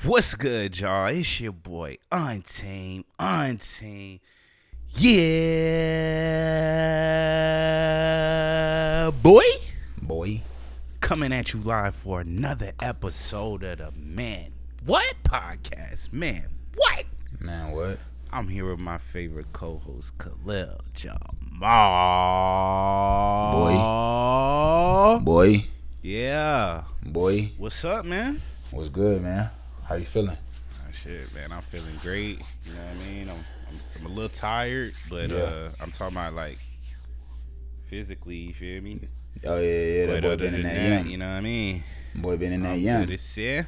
What's good, y'all? It's your boy, Untamed. Yeah, boy. Coming at you live for another episode of the Man What podcast. Man, what? I'm here with my favorite co-host, Khalil Jamal. Boy. Yeah. Boy. What's up, man? What's good, man? How you feeling? Shit, man, I'm feeling great. You know what I mean? I'm a little tired, but I'm talking about like physically. You feel me? Oh yeah. But That boy other been in than that that, young. you know what I mean? Boy been in that I'm young. good as hell.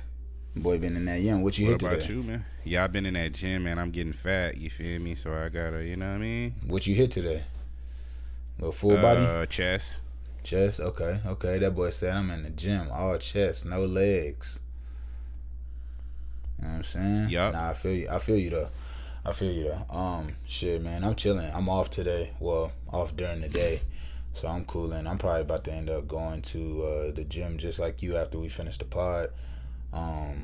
Boy been in that young. What you What hit about today? you, man? Yeah, I've been in that gym, man. I'm getting fat. You feel me? So I gotta, you know what I mean? What you hit today? Little full body? Chest. Chest? Okay. That boy said I'm in the gym. All chest, no legs. You know what I'm saying? Yup. Nah, I feel you though. Shit, man, I'm chilling. I'm off today. Well, off during the day. So I'm cooling. I'm probably about to end up going to the gym just like you after we finish the pod. I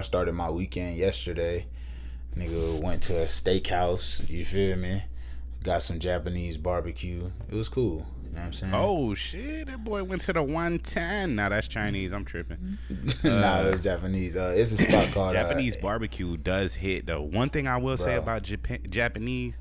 started my weekend yesterday. Nigga went to a steakhouse. You feel me? Got some Japanese barbecue. It was cool. You know what I'm saying? Oh shit! That boy went to the 110. Nah, that's Chinese. I'm tripping. Nah, it was Japanese. It's a spot called Japanese barbecue does hit though. One thing I will say about Japanese,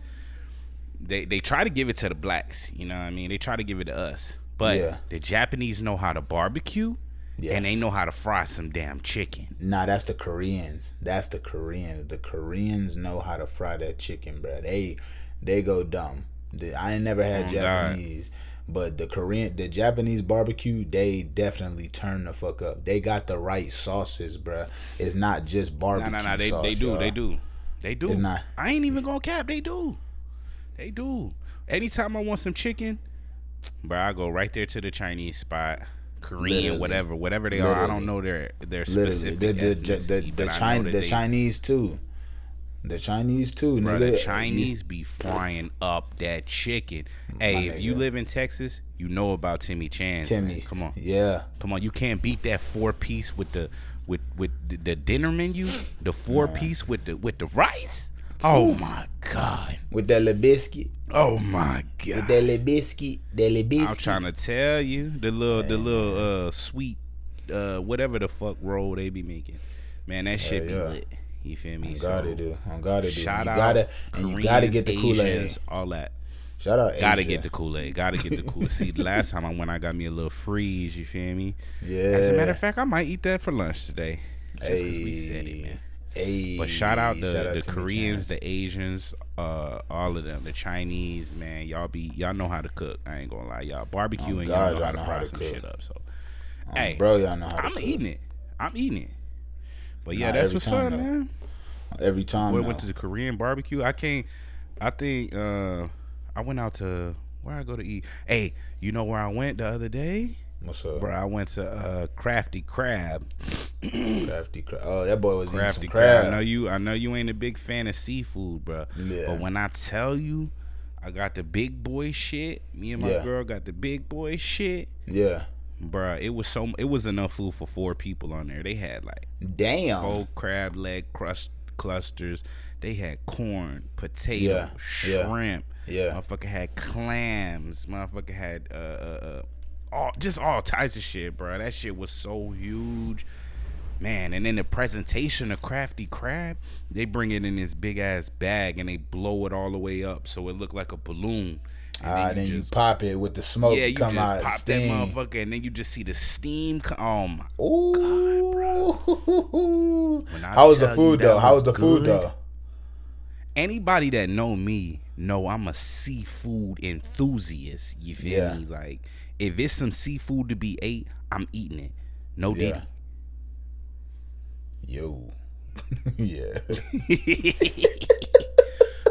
they try to give it to the blacks. You know what I mean? They try to give it to us, but the Japanese know how to barbecue. Yes. And they know how to fry some damn chicken. Nah, that's the Koreans. The Koreans know how to fry that chicken, bro. They go dumb. I ain't never had Japanese, but the Japanese barbecue, they definitely turn the fuck up. They got the right sauces, bro. It's not just barbecue sauce. They do. It's not. I ain't even gonna cap. They do. Anytime I want some chicken, bro, I go right there to the Chinese spot. Korean, whatever they are. I don't know their specific the Chinese too. The Chinese too, bro, nigga. The Chinese be frying up that chicken. Hey, if you live in Texas, you know about Timmy Chan's. Man. Come on. Yeah. Come on. You can't beat that 4-piece with the dinner menu. The 4-piece with the rice. Oh my God. With that little biscuit. Oh my God. With that little biscuit. I'm trying to tell you the little sweet whatever the fuck roll they be making. Man, that shit be lit. You feel me? On God it do. Shout out. You gotta get the Kool-Aid. All that. Shout out. Gotta get the Kool-Aid. See, the last time I went, I got me a little freeze. You feel me? Yeah. As a matter of fact, I might eat that for lunch today. Just because we said it, man. But shout out the Koreans, the Asians, all of them, the Chinese, man. Y'all know how to cook. I ain't gonna lie, y'all barbecue and y'all know how to fry some shit up. So, hey, bro, y'all know how to cook. I'm eating it. But yeah, that's what's up, man. Every time. We went to the Korean barbecue. I think I went out to where I go to eat. Hey, you know where I went the other day? What's up? Bro, I went to Crafty Crab. Crafty Crab. Oh, that boy was Crafty eating some crab. I know you ain't a big fan of seafood, bro. Yeah. But when I tell you, I got the big boy shit. Me and my girl got the big boy shit. Yeah. Bruh, it was enough food for 4 people on there. They had like 4 crab leg clusters. They had corn, potato, shrimp. Yeah. Motherfucker had clams. Motherfucker had all types of shit, bro. That shit was so huge. Man, and then the presentation of Crafty Crab, they bring it in this big ass bag and they blow it all the way up so it looked like a balloon. And then you pop it with the smoke. Yeah, you come just out, pop steam. that motherfucker, and then you just see the steam. Oh my God, bro! How was the food though? Anybody that know me know I'm a seafood enthusiast. You feel me? Like if it's some seafood to be ate, I'm eating it. No diddy. Yo. Yeah.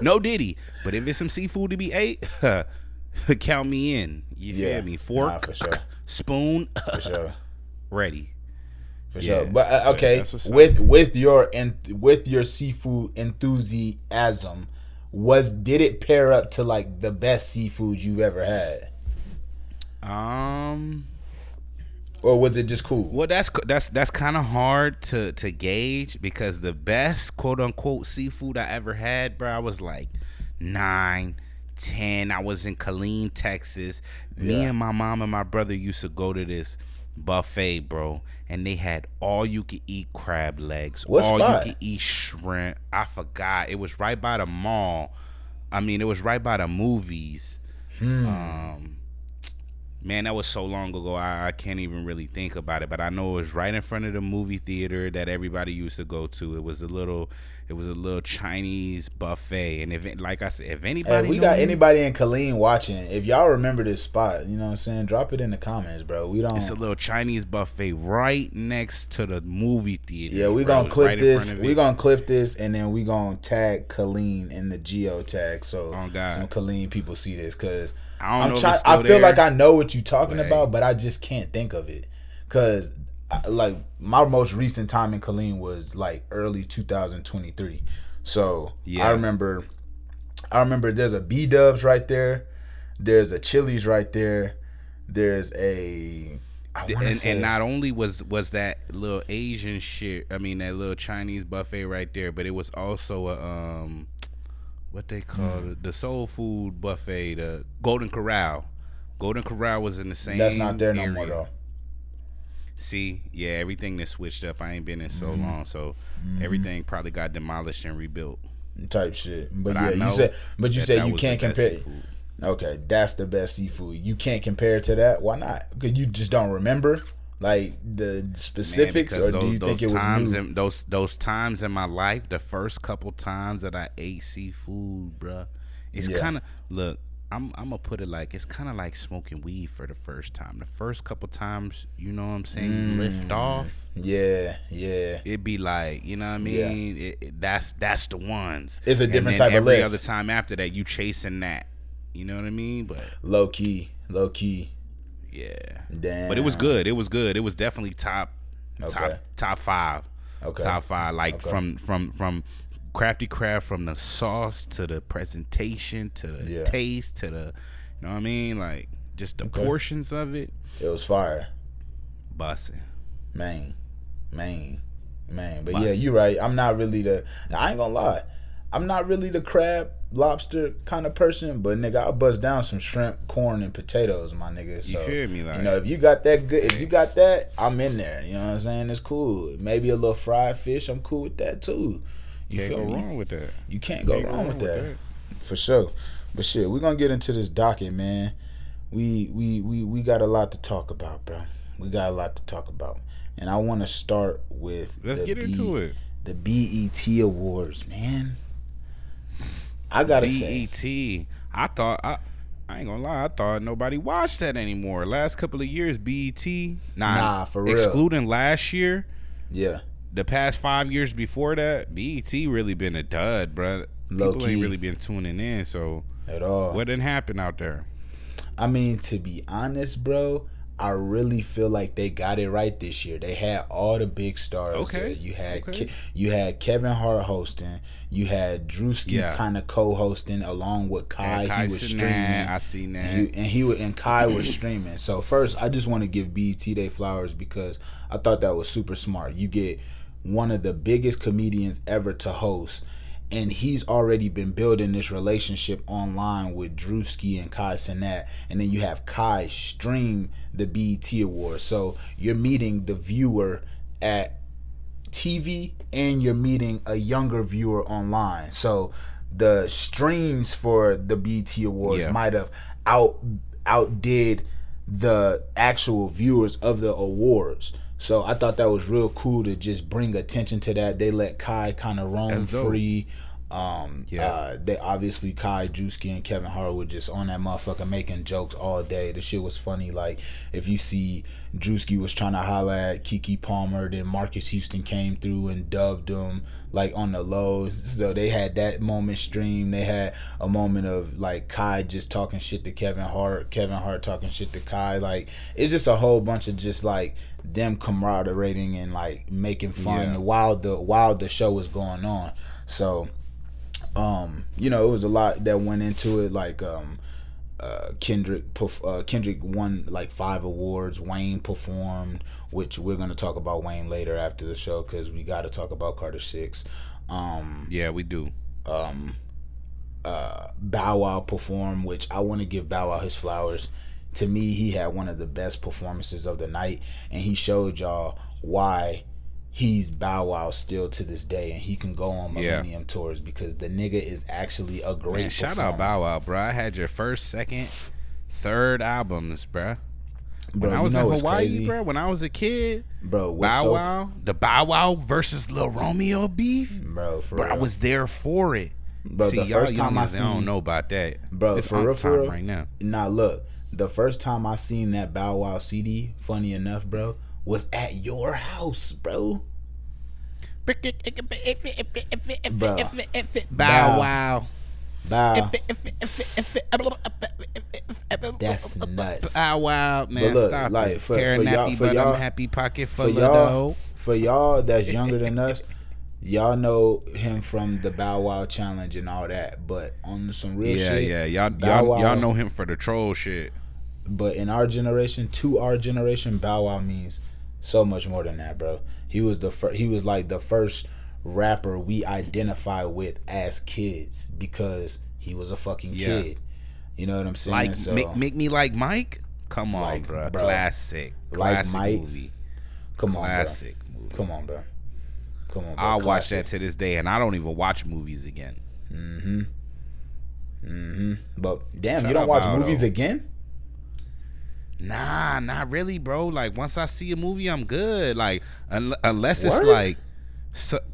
No diddy. But if it's some seafood to be ate, count me in. You feel me? Fork, for sure. Spoon, for sure. Ready. For sure. But okay, with your seafood enthusiasm, did it pair up to like the best seafood you've ever had? or was it just cool? Well, that's kind of hard to gauge because the best quote unquote seafood I ever had, bro, I was like 9, 10. I was in Killeen, Texas. Me and my mom and my brother used to go to this buffet, bro, and they had all you could eat crab legs, What all spot? you could eat shrimp. I forgot. It was right by the mall. I mean, it was right by the movies. Man, that was so long ago. I can't even really think about it, but I know it was right in front of the movie theater that everybody used to go to. It was a little Chinese buffet, and if like I said, if anybody, Hey, we got anybody in Killeen watching, if y'all remember this spot, you know what I'm saying, drop it in the comments, bro. We don't. It's a little Chinese buffet right next to the movie theater. Yeah, we gonna clip this. We gonna clip this, and then we gonna tag Killeen in the geo tag, so some Killeen people see this, cause I feel like I know what you're talking about, but I just can't think of it, cause like my most recent time in Killeen was like early 2023. So I remember there's a B Dubs right there, there's a Chili's right there, there's a and not only was that little Asian shit, I mean that little Chinese buffet right there, but it was also a what they call it, the soul food buffet, the Golden Corral. Golden Corral was in the same. That's not there area. No more though. See, yeah, everything that switched up. I ain't been in so long, so everything probably got demolished and rebuilt. Type shit. But yeah, you said you can't compare. Okay, that's the best seafood. You can't compare to that. Why not? Because you just don't remember like the specifics, or do you think it was new? Those times in my life, the first couple times that I ate seafood, bruh, it's kind of look. I'm gonna put it like it's kind of like smoking weed for the first time. The first couple times, you know what I'm saying, you lift off. Yeah. It'd be like, you know what I mean. That's the ones. It's a different type of lift. Every other time after that, you chasing that. You know what I mean? But low key. Yeah. Damn. But it was good. It was definitely top 5. Okay. Top 5. Like from Crafty Craft, from the sauce to the presentation to the taste to the, you know what I mean? Like just the portions of it. It was fire. Bussin'. Man. But yeah, you're right. I ain't gonna lie. I'm not really the crab, lobster kind of person, but nigga, I'll bust down some shrimp, corn, and potatoes, my nigga. So, you feel me? Like, you know, if you got that, I'm in there. You know what I'm saying? It's cool. Maybe a little fried fish, I'm cool with that too. You can't go wrong with that. You can't go wrong with that. For sure. But shit, we're gonna get into this docket, man. We got a lot to talk about, bro. We got a lot to talk about. And I wanna start with Let's get into it. The BET Awards, man. I gotta say, BET. I ain't gonna lie. I thought nobody watched that anymore. Last couple of years, BET. Nah, for real. Excluding last year. Yeah. The past 5 years before that, BET really been a dud, bro. People ain't really been tuning in. So at all. What didn't happen out there? I mean, to be honest, bro, I really feel like they got it right this year. They had all the big stars. Okay. There. You had Kevin Hart hosting. You had Drewski kind of co-hosting along with Kai. He was streaming. I seen that. And Kai was streaming. So first, I just want to give BET their flowers because I thought that was super smart. You get one of the biggest comedians ever to host, and he's already been building this relationship online with Drewski and Kai Cenat, and then you have Kai stream the BET Awards. So you're meeting the viewer at TV, and you're meeting a younger viewer online. So the streams for the BET Awards might have outdid the actual viewers of the awards. So I thought that was real cool to just bring attention to that. They let Kai kind of roam free. They obviously Kai, Drewski, and Kevin Hart were just on that motherfucker making jokes all day. The shit was funny. Like if you see Drewski was trying to holler at Keke Palmer, then Marcus Houston came through and dubbed him like on the lows. So they had that moment stream. They had a moment of like Kai just talking shit to Kevin Hart talking shit to Kai. Like it's just a whole bunch of just like them camaraderie and like making fun while the show was going on. So you know, it was a lot that went into it. Like Kendrick won like 5 awards. Wayne performed, which we're gonna talk about Wayne later after the show because we got to talk about Carter 6. Yeah, we do. Bow Wow performed, which I want to give Bow Wow his flowers. To me, he had one of the best performances of the night, and he showed y'all why he's Bow Wow still to this day, and he can go on Millennium tours because the nigga is actually a great shout out Bow Wow, bro. I had your first, second, third albums, bro. When I was in Hawaii, bro, when I was a kid, bro, Wow, the Bow Wow versus Lil Romeo beef, bro, I was there for it. Bro, see, the first time I don't know about that, bro. It's for real, right now. Nah, look, the first time I seen that Bow Wow CD, funny enough, bro, was at your house, bro. Bow Wow. Bow. That's nuts. Bow Wow, man. But look, Stop like, it. for Hair y'all- nappy, for but y'all- I'm happy. Pocket For full of y'all, dough. for y'all that's younger than us, y'all know him from the Bow Wow challenge and all that. But on some real shit, Yeah. Bow Wow, Y'all know him for the troll shit. But in our generation, Bow Wow means so much more than that, bro. He was he was like the first rapper we identify with as kids because he was a fucking kid. You know what I'm saying? Like, So, make me like Mike. Come on, Like, bro. bro. Classic Mike. movie. Come on, Classic bro. movie. Come on, bro. I'll watch Classic. that to this day, and I don't even watch movies again. But damn, Shout you don't out watch Bow, movies though. again? Nah, not really, bro. Like, once I see a movie, I'm good. Like, unless it's Word? like,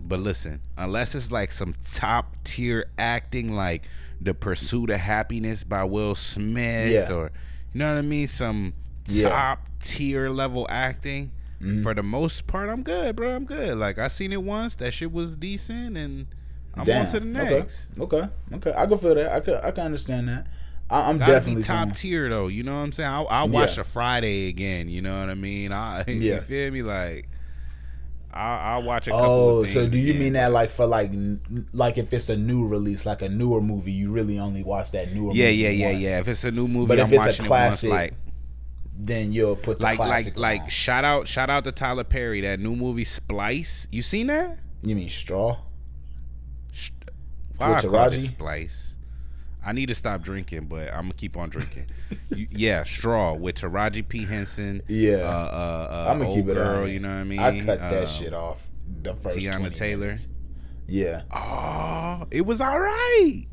but listen, unless it's like some top tier acting, like The Pursuit of Happiness by Will Smith, or you know what I mean, some top tier level acting. For the most part, I'm good, bro. I'm good. Like, I seen it once, that shit was decent, and I'm on to the next. Okay. I can feel that. I can understand that. I'm Gotta definitely be top tier though. You know what I'm saying? I'll watch a Friday again. You know what I mean? You feel me? Like, I'll watch a couple of things. So do you again. mean that like for like if it's a new release, like a newer movie, you really only watch that newer movie once? If it's a new movie, But I'm if it's watching a classic, it once, like, then you'll put the classic on. shout out to Tyler Perry, that new movie Splice. You seen that? You mean Straw? Why With I call it Taraji? Splice? I need to stop drinking, but I'm gonna keep on drinking. Straw with Taraji P. Henson. I'm gonna keep it girl, on. You know what I mean? I cut that shit off the first Teyanna 20 Taylor. minutes. Yeah. Oh, it was all right.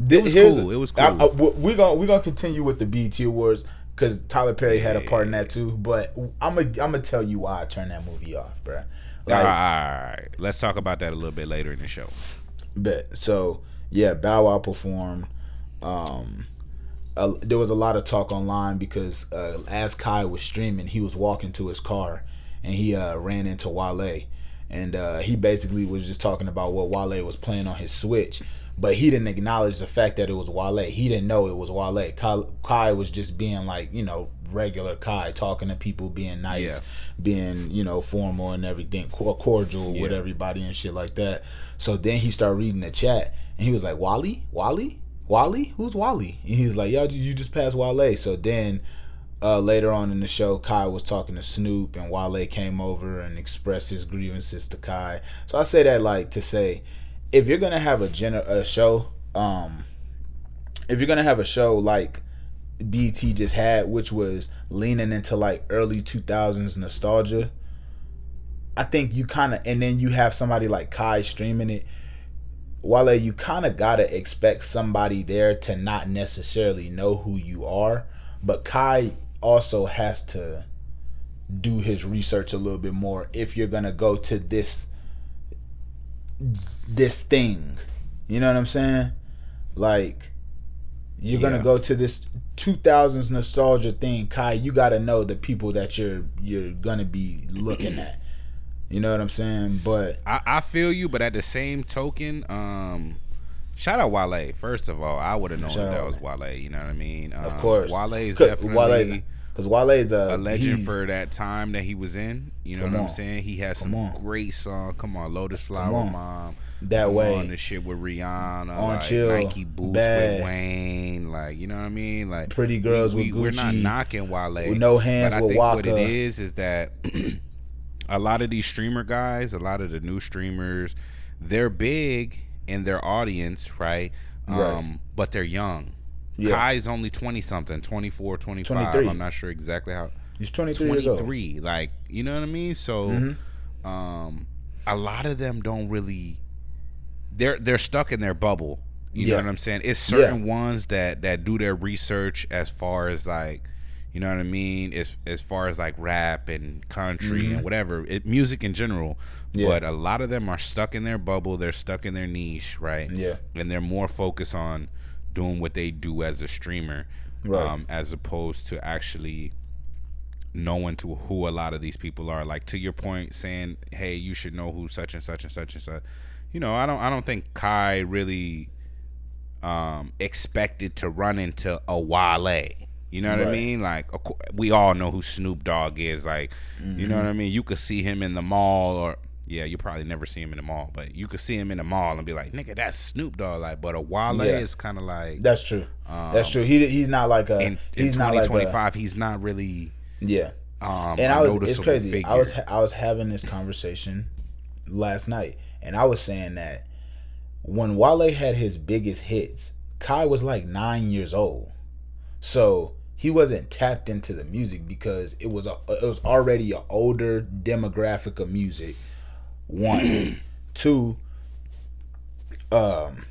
It was cool. It was cool. We're gonna continue with the BET Awards because Tyler Perry had a part in that too. But I'm gonna tell you why I turned that movie off, bruh. All right. Let's talk about that a little bit later in the show. Bet. So Bow Wow performed. There was a lot of talk online because as Kai was streaming, he was walking to his car and he ran into Wale, and he basically was just talking about what Wale was playing on his Switch, but he didn't acknowledge the fact that it was Wale. He didn't know it was Wale. Kai was just being like, regular Kai, talking to people, being nice, being, formal and everything, cordial with everybody and shit like that. So then he started reading the chat and he was like, Wally? Who's Wally? And he's like, you just passed Wale. So then later on in the show, Kai was talking to Snoop and Wale came over and expressed his grievances to Kai. So I say that like to say, if you're gonna have a show like BET just had, which was leaning into like early 2000s nostalgia, I think you kind of, and then you have somebody like Kai streaming it, Wale, you kind of gotta expect somebody there to not necessarily know who you are, but Kai also has to do his research a little bit more if you're gonna go to this thing. You know what I'm saying? Like, you're gonna go to this 2000s nostalgia thing, Kai. You gotta know the people that you're gonna be looking at. You know what I'm saying? But I feel you, but at the same token, shout out Wale. First of all, I would have known that was Wale. You know what I mean? Of course, Wale is definitely Because Wale is a legend for that time that he was in. You know what I'm saying? He has some great songs. Come on, Lotus Flower Mom. That way. On the shit with Rihanna. On like Chill. Nike Boots with Wayne. Like, you know what I mean? Like Pretty Girls with Gucci. We're not knocking Wale. With No Hands but with I think Waka. what it is that a lot of these streamer guys, a lot of the new streamers, they're big in their audience, right? But they're young. Yeah. Kai's only 20-something, 24, 25. 23. I'm not sure exactly how. He's 23 years old. Like, you know what I mean? So, a lot of them don't really. They're stuck in their bubble. You know what I'm saying? It's certain ones that do their research as far as like, you know what I mean? As far as like rap and country and whatever, music in general. Yeah. But a lot of them are stuck in their bubble. They're stuck in their niche, right? Yeah. And they're more focused on doing what they do as a streamer, right, as opposed to actually knowing to who a lot of these people are. Like, to your point, saying, hey, you should know who such and such and such and such. You know, I don't think Kai really expected to run into a Wale. You know what I mean? Like, we all know who Snoop Dogg is. Like, you know what I mean? You could see him in the mall, or you probably never see him in the mall, but you could see him in the mall and be like, nigga, that's Snoop Dogg. Like, but a Wale is kind of like, that's true. That's true. He's not like a. In 2025, he's not really. Yeah. And it's crazy. Figure. I was having this conversation last night, and I was saying that when Wale had his biggest hits, Kai was like 9 years old, so he wasn't tapped into the music because it was already an older demographic of music. One, two. Damn,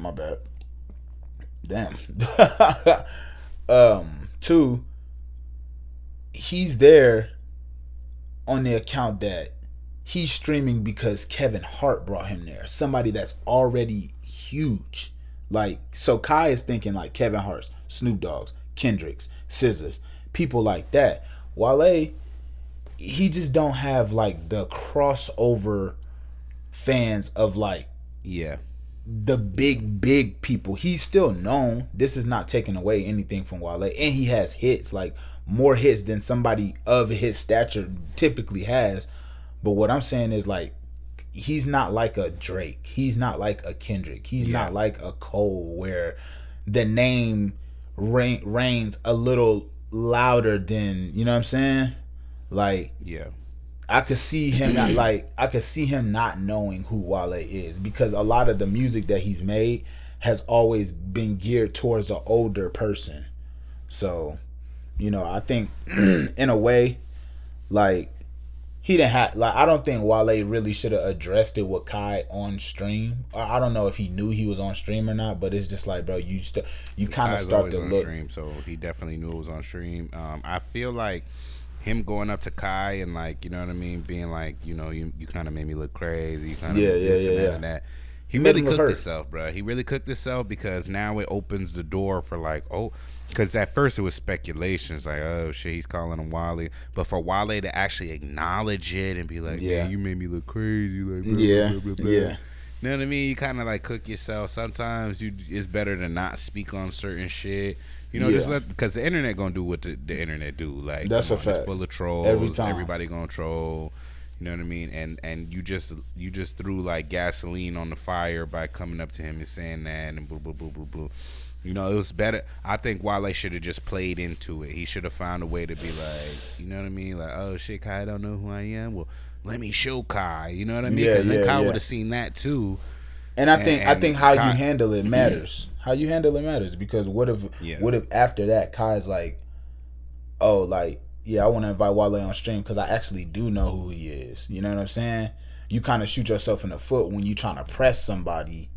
my bad. Damn. Two. He's there on the account that he's streaming because Kevin Hart brought him there. Somebody that's already huge. Like, so Kai is thinking like Kevin Hart's, Snoop Dogg's, Kendrick's, SZA's, people like that. Wale, he just don't have like the crossover fans of like the big people. He's still known. This is not taking away anything from Wale, and he has hits, like more hits than somebody of his stature typically has. But what I'm saying is, like, he's not like a Drake. He's not like a Kendrick. He's not like a Cole, where the name reigns a little louder than, you know what I'm saying? Like, I could see him not knowing who Wale is, because a lot of the music that he's made has always been geared towards an older person. So, you know, I think in a way, like, he didn't have, like, I don't think Wale really should have addressed it with Kai on stream. I don't know if he knew he was on stream or not, but it's just like, bro, you kind of start to look. Stream, so he definitely knew it was on stream. I feel like him going up to Kai and, like, you know what I mean, being like, you know, you kind of made me look crazy. You kind of and that. He really cooked himself, bro. He really cooked himself, because now it opens the door for, like, because at first it was speculations, like, oh shit, he's calling him Wale. But for Wale to actually acknowledge it and be like, man, you made me look crazy, like, blah, blah, blah, blah. You know what I mean? You kind of like cook yourself. Sometimes it's better to not speak on certain shit. You know, just because the internet gonna do what the internet do. Like, that's a fact. It's full of trolls. Every time. Everybody gonna troll. You know what I mean? And you just threw like gasoline on the fire by coming up to him and saying that and blah blah blah blah blah. You know, it was better. I think Wale should have just played into it. He should have found a way to be like, you know what I mean? Like, oh shit, Kai don't know who I am. Well, let me show Kai. You know what I mean? Because then Kai would have seen that too. And I think how you handle it matters. How you handle it matters, because what if after that Kai's like, oh, like, I want to invite Wale on stream because I actually do know who he is. You know what I'm saying? You kind of shoot yourself in the foot when you trying to press somebody,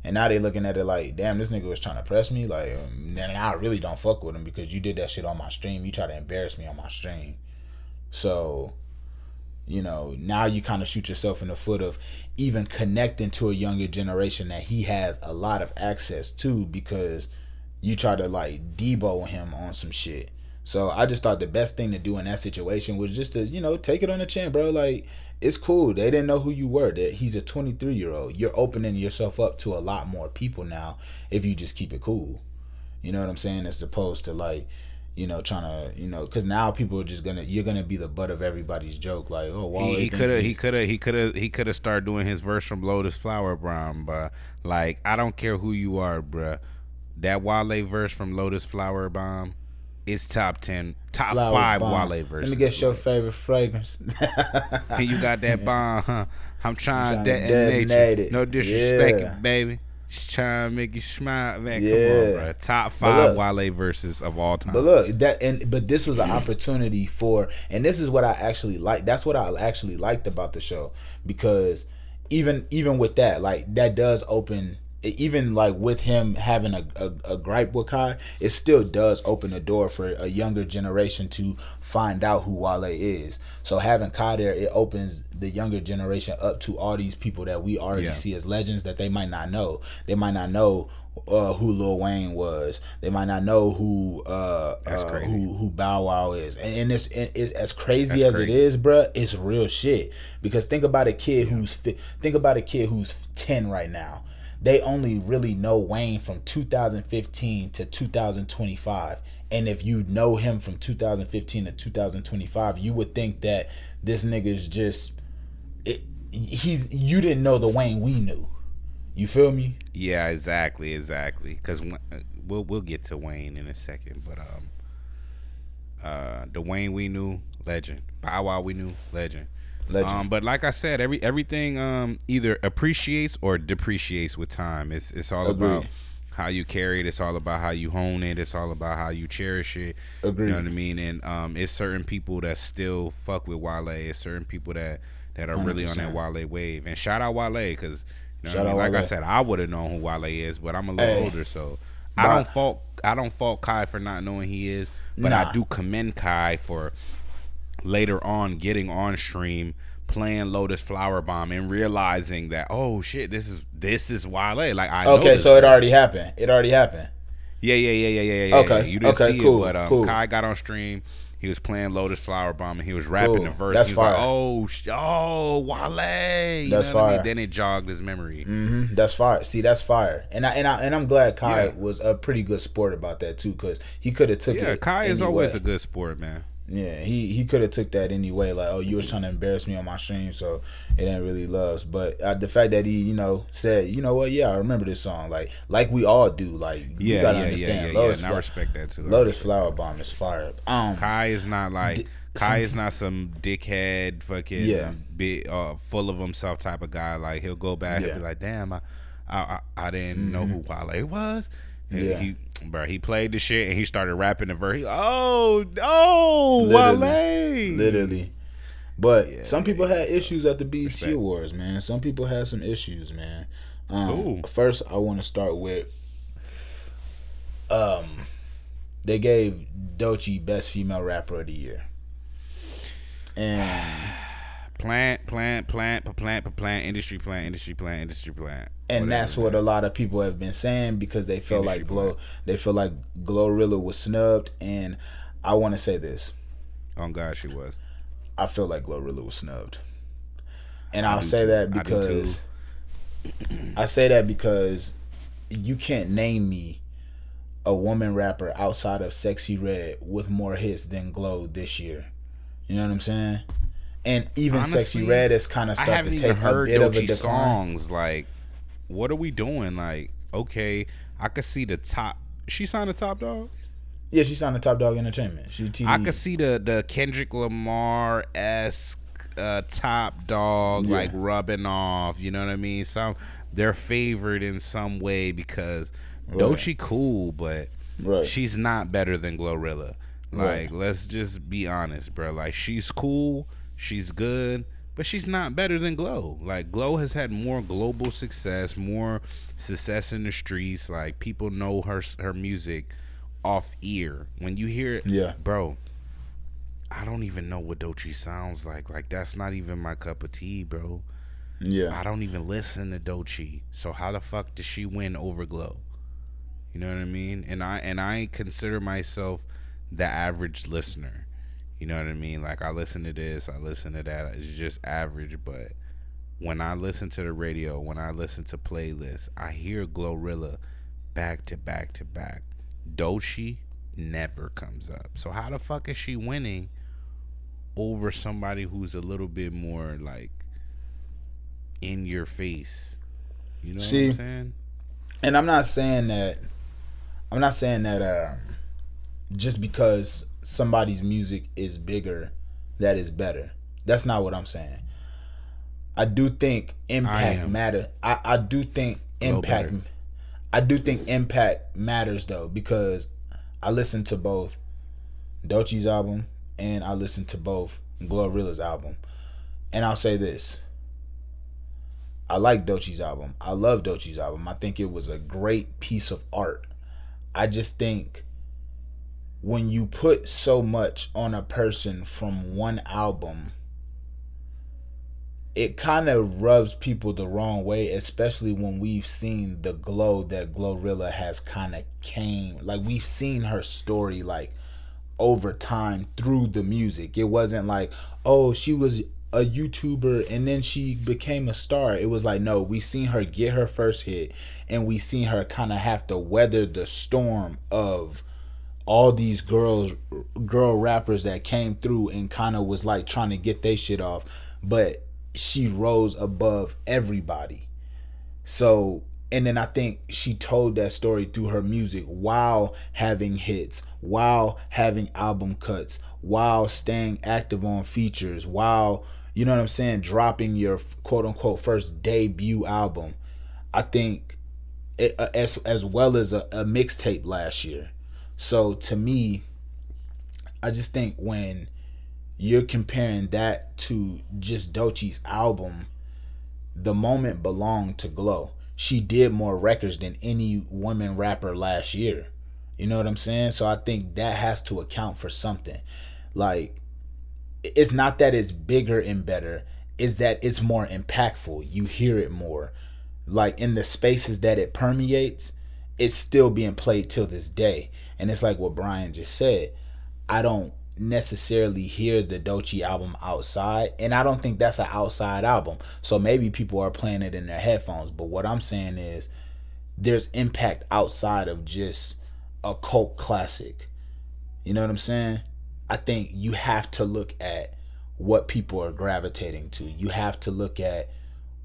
and now they looking at it like, damn, this nigga was trying to press me. Like, then I really don't fuck with him because you did that shit on my stream. You try to embarrass me on my stream. So, you know, now you kind of shoot yourself in the foot of even connecting to a younger generation that he has a lot of access to, because you try to like Debo him on some shit. So I just thought the best thing to do in that situation was just to, you know, take it on the chin, bro. Like, it's cool. They didn't know who you were. That he's a 23-year-old. You're opening yourself up to a lot more people now if you just keep it cool. You know what I'm saying? As opposed to, like, trying to, because now people are just you're gonna be the butt of everybody's joke. Like, oh, Wale, He could have started doing his verse from Lotus Flower Bomb, bruh. Like, I don't care who you are, bruh. That Wale verse from Lotus Flower Bomb is top 10, top Flower 5 bomb. Wale verses. Let me guess your favorite fragrance. You got that bomb, huh? I'm trying to detonate it. No disrespect, baby. Just trying to make you smile, man. Come on, bro. Top 5 Wale verses of all time. But look, but this was an opportunity for, and this is what I actually like. That's what I actually liked about the show, because even with that, like, that does open. Even like with him having a gripe with Kai, it still does open the door for a younger generation to find out who Wale is. So having Kai there, it opens the younger generation up to all these people that we already see as legends that they might not know. They might not know who Lil Wayne was. They might not know who who Bow Wow is. And it's as crazy as it is, bruh, it's real shit. Because think about a kid who's 10 right now. They only really know Wayne from 2015 to 2025. And if you know him from 2015 to 2025, you would think that this nigga's just you didn't know the Wayne we knew. You feel me? Yeah, exactly. Because we'll get to Wayne in a second, but the Wayne we knew, legend. Bow Wow we knew, legend. But like I said, everything either appreciates or depreciates with time. It's all about how you carry it. It's all about how you hone it. It's all about how you cherish it. Agreed. You know what I mean? And it's certain people that still fuck with Wale. It's certain people that are really 100%. On that Wale wave. And shout out Wale, because like I said, I would have known who Wale is, but I'm a little older, so I don't fault Kai for not knowing he is, but I do commend Kai for later on getting on stream, playing Lotus Flower Bomb, and realizing that, oh shit, this is Wale. Like, I know so it already happened. Yeah. Okay. You didn't see cool, it, but cool. Kai got on stream. He was playing Lotus Flower Bomb and he was rapping the verse. That's he was fire. like, Wale. You that's know fire. What I mean? Then it jogged his memory. Mm-hmm. That's fire. See, that's fire. And I'm glad Kai was a pretty good sport about that too, because he could have took it. Yeah, Kai is always a good sport, man. Yeah, he could have took that anyway. Like, oh, you was trying to embarrass me on my stream, so it ain't really loves. But the fact that he, said, you know what? Yeah, I remember this song. Like we all do. Like, you gotta understand. Lotus, and I respect that too. Lotus Flower Bomb is fire. Kai is not like Kai is not some dickhead fucking big, full of himself type of guy. Like, he'll go back and be like, damn, I didn't know who Wale was. And he played the shit and he started rapping the verse. Wale. Literally. But some people had issues at the BET Awards, man. Some people had some issues, man. First, I want to start with they gave Doechii Best Female Rapper of the Year. And plant, industry plant. And that's what a lot of people have been saying, because they feel like Glorilla was snubbed. And I want to say this. Oh God, she was. I feel like Glorilla was snubbed. And I'll say that because you can't name me a woman rapper outside of Sexy Red with more hits than Glow this year. You know what I'm saying? And even honestly, Sexy Red is kind of starting to take a bit of a decline. Songs. Like, what are we doing? Like, okay, I could see the top. She signed a Top Dog? Yeah, she signed to Top Dog Entertainment. I could see the Kendrick Lamar-esque Top Dog like rubbing off. You know what I mean? They're favored in some way because Doechii cool, but she's not better than Glorilla. Like, let's just be honest, bro. Like, she's cool. She's good, but she's not better than Glow. Like, Glow has had more global success, more success in the streets. Like, people know her music off ear. When you hear it, bro, I don't even know what Doechii sounds like. Like, that's not even my cup of tea, bro. Yeah. I don't even listen to Doechii. So how the fuck does she win over Glow? You know what I mean? And I consider myself the average listener. You know what I mean? Like, I listen to this, I listen to that. It's just average, but when I listen to the radio, when I listen to playlists, I hear Glorilla back to back to back. Doechii, never comes up. So how the fuck is she winning over somebody who's a little bit more like in your face? You know what I'm See, saying? and I'm not saying that. I'm not saying that just because somebody's music is bigger, that is better. That's not what I'm saying. I do think I impact am matter. I do think a little impact. better. I do think impact matters though, because I listened to both Doechie's album and I listened to both Glorilla's album, and I'll say this: I like Doechie's album. I love Doechie's album. I think it was a great piece of art. I just think when you put so much on a person from one album, it kind of rubs people the wrong way, especially when we've seen the glow that Glorilla has kind of came. Like, we've seen her story, like, over time through the music. It wasn't like, oh, she was a YouTuber and then she became a star. It was like, no, we seen her get her first hit, and we seen her kind of have to weather the storm of all these girl rappers that came through and kind of was like trying to get their shit off, but she rose above everybody. So, and then I think she told that story through her music while having hits, while having album cuts, while staying active on features, while, you know what I'm saying, dropping your quote unquote first debut album. I think as well as a mixtape last year. So to me, I just think when you're comparing that to just Doechie's album, the moment belonged to Glow. She did more records than any woman rapper last year. You know what I'm saying? So I think that has to account for something. Like, it's not that it's bigger and better, it's that it's more impactful. You hear it more. Like, in the spaces that it permeates, it's still being played till this day. And it's like what Brian just said. I don't necessarily hear the Doechii album outside, and I don't think that's an outside album. So maybe people are playing it in their headphones. But what I'm saying is there's impact outside of just a cult classic. You know what I'm saying? I think you have to look at what people are gravitating to. You have to look at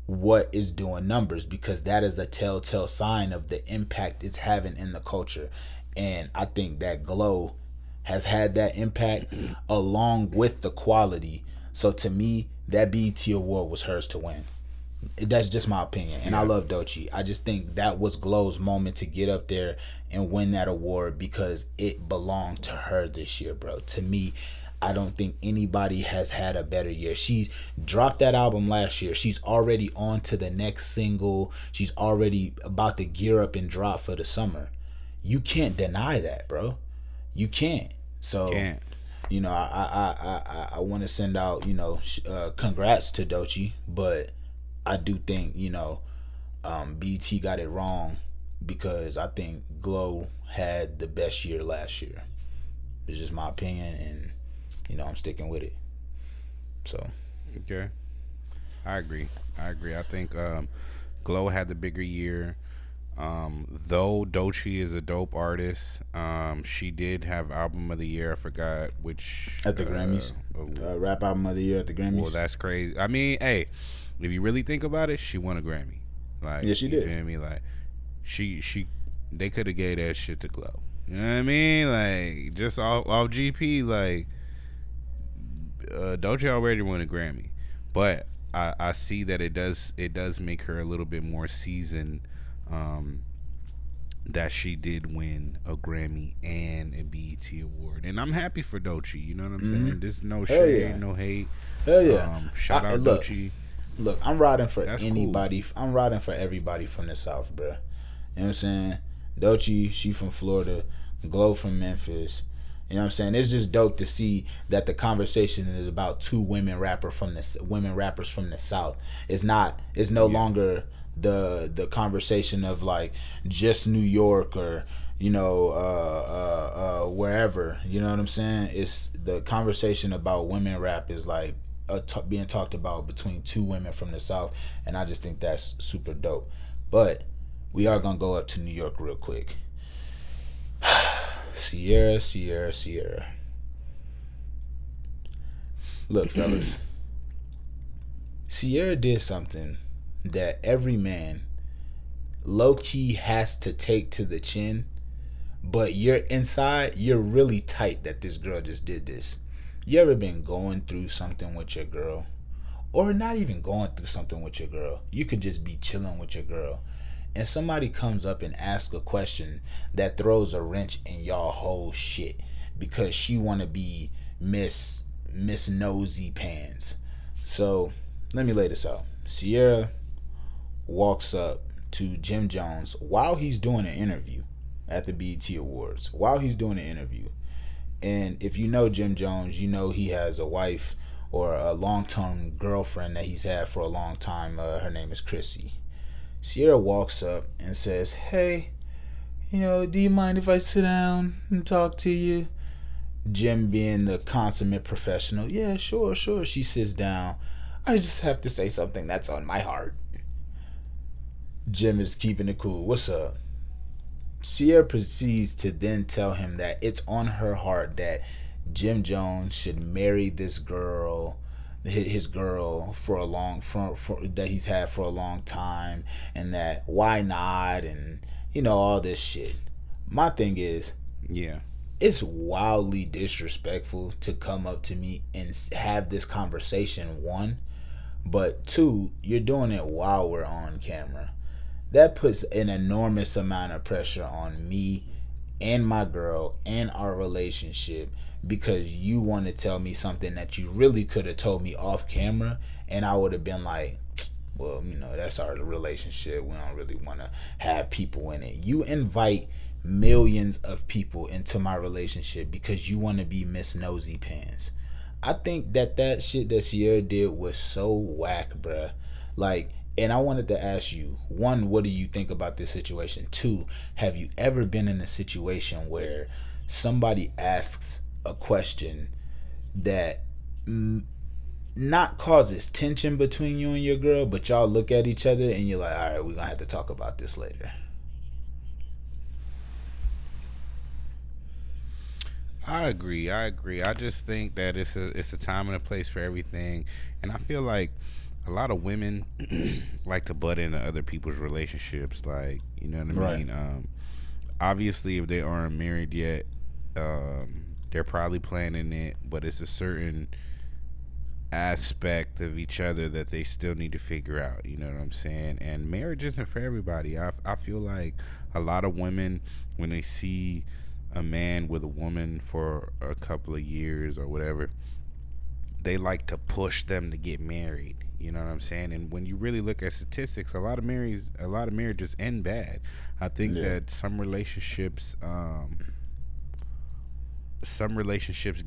what is doing numbers, because that is a telltale sign of the impact it's having in the culture. And I think that Glow has had that impact along with the quality. So to me, that BET award was hers to win. That's just my opinion. And I love Doechii. I just think that was Glow's moment to get up there and win that award, because it belonged to her this year, bro. To me, I don't think anybody has had a better year. She dropped that album last year. She's already on to the next single. She's already about to gear up and drop for the summer. You can't deny that, bro. You can't. So, you know, I want to send out, you know, congrats to Doechii, but I do think, you know, BT got it wrong, because I think Glow had the best year last year. It's just my opinion, and, you know, I'm sticking with it. So. Okay. I agree. I think Glow had the bigger year. Though Doechii is a dope artist, she did have album of the year. I forgot which at the Grammys. Rap album of the year at the Grammys. Well, that's crazy. I mean, hey, if you really think about it, she won a Grammy. Like, yeah, she did. You feel me? Like, they could have gave that shit to Glow. You know what I mean? Like, just off GP, like, Doechii already won a Grammy, but I see that it does make her a little bit more seasoned. That she did win a Grammy and a BET award, and I'm happy for Doechii. You know what I'm saying? There's no shade, no hate. Hell yeah! Shout out Doechii. Look, I'm riding for That's anybody. Cool. I'm riding for everybody from the South, bro. You know what I'm saying? Doechii, she from Florida. Glow from Memphis. You know what I'm saying? It's just dope to see that the conversation is about two women rappers from the South. It's no longer the conversation of like just New York or, you know, wherever. You know what I'm saying? It's the conversation about women rap is like being talked about between two women from the South, and I just think that's super dope. But we are gonna go up to New York real quick. Ciara. Look, fellas. Ciara did something that every man low-key has to take to the chin, but you're inside, you're really tight that this girl just did this. You ever been going through something with your girl? Or not even going through something with your girl. You could just be chilling with your girl. And somebody comes up and asks a question that throws a wrench in y'all whole shit because she want to be Miss Nosy Pants. So let me lay this out. Ciara walks up to Jim Jones while he's doing an interview at the BET Awards. While he's doing an interview. And if you know Jim Jones, you know he has a wife or a long-term girlfriend that he's had for a long time. Her name is Chrissy. Ciara walks up and says, "Hey, do you mind if I sit down and talk to you?" Jim, being the consummate professional, "Yeah, sure. She sits down. "I just have to say something that's on my heart." Jim is keeping it cool. "What's up?" Ciara proceeds to then tell him that it's on her heart that Jim Jones should marry this girl, his girl for that he's had for a long time, and that why not, and all this shit. My thing is, yeah, it's wildly disrespectful to come up to me and have this conversation, one, but two, you're doing it while we're on camera. That puts an enormous amount of pressure on me and my girl and our relationship, because you want to tell me something that you really could have told me off camera, and I would have been like, well, that's our relationship. We don't really want to have people in it. You invite millions of people into my relationship because you want to be Miss Nosy Pants. I think that shit that Ciara did was so whack, bruh. And I wanted to ask you, one, what do you think about this situation? Two, have you ever been in a situation where somebody asks a question that not causes tension between you and your girl, but y'all look at each other and you're like, all right, we're going to have to talk about this later? I agree. I just think that it's a time and a place for everything, and I feel like a lot of women like to butt into other people's relationships, you know what I mean? Obviously, if they aren't married yet, they're probably planning it, but it's a certain aspect of each other that they still need to figure out, you know what I'm saying? And marriage isn't for everybody. I feel like a lot of women, when they see a man with a woman for a couple of years or whatever, they like to push them to get married. You know what I'm saying? And when you really look at statistics, a lot of marriages end bad. I think that some relationships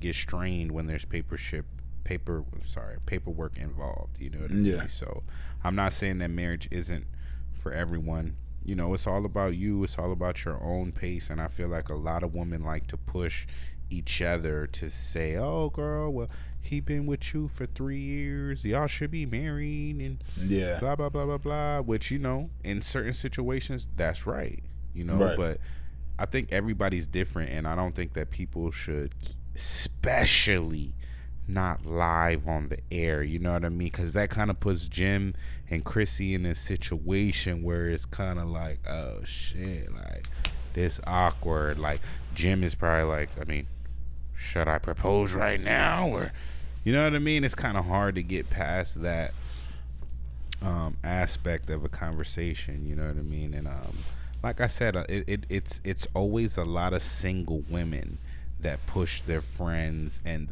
get strained when there's paperwork involved. You know what I mean? Yeah. So I'm not saying that marriage isn't for everyone. It's all about you. It's all about your own pace. And I feel like a lot of women like to push each other to say, "Oh, girl, well, he been with you for 3 years. Y'all should be married," and blah, blah, blah, blah, blah. Which, in certain situations, that's right. Right. But I think everybody's different, and I don't think that people should, especially not live on the air, you know what I mean? Because that kind of puts Jim and Chrissy in a situation where it's kind of like, oh shit, this awkward. Jim is probably should I propose right now? Or, you know what I mean? It's kind of hard to get past that aspect of a conversation, you know what I mean? And like I said, it's always a lot of single women that push their friends, and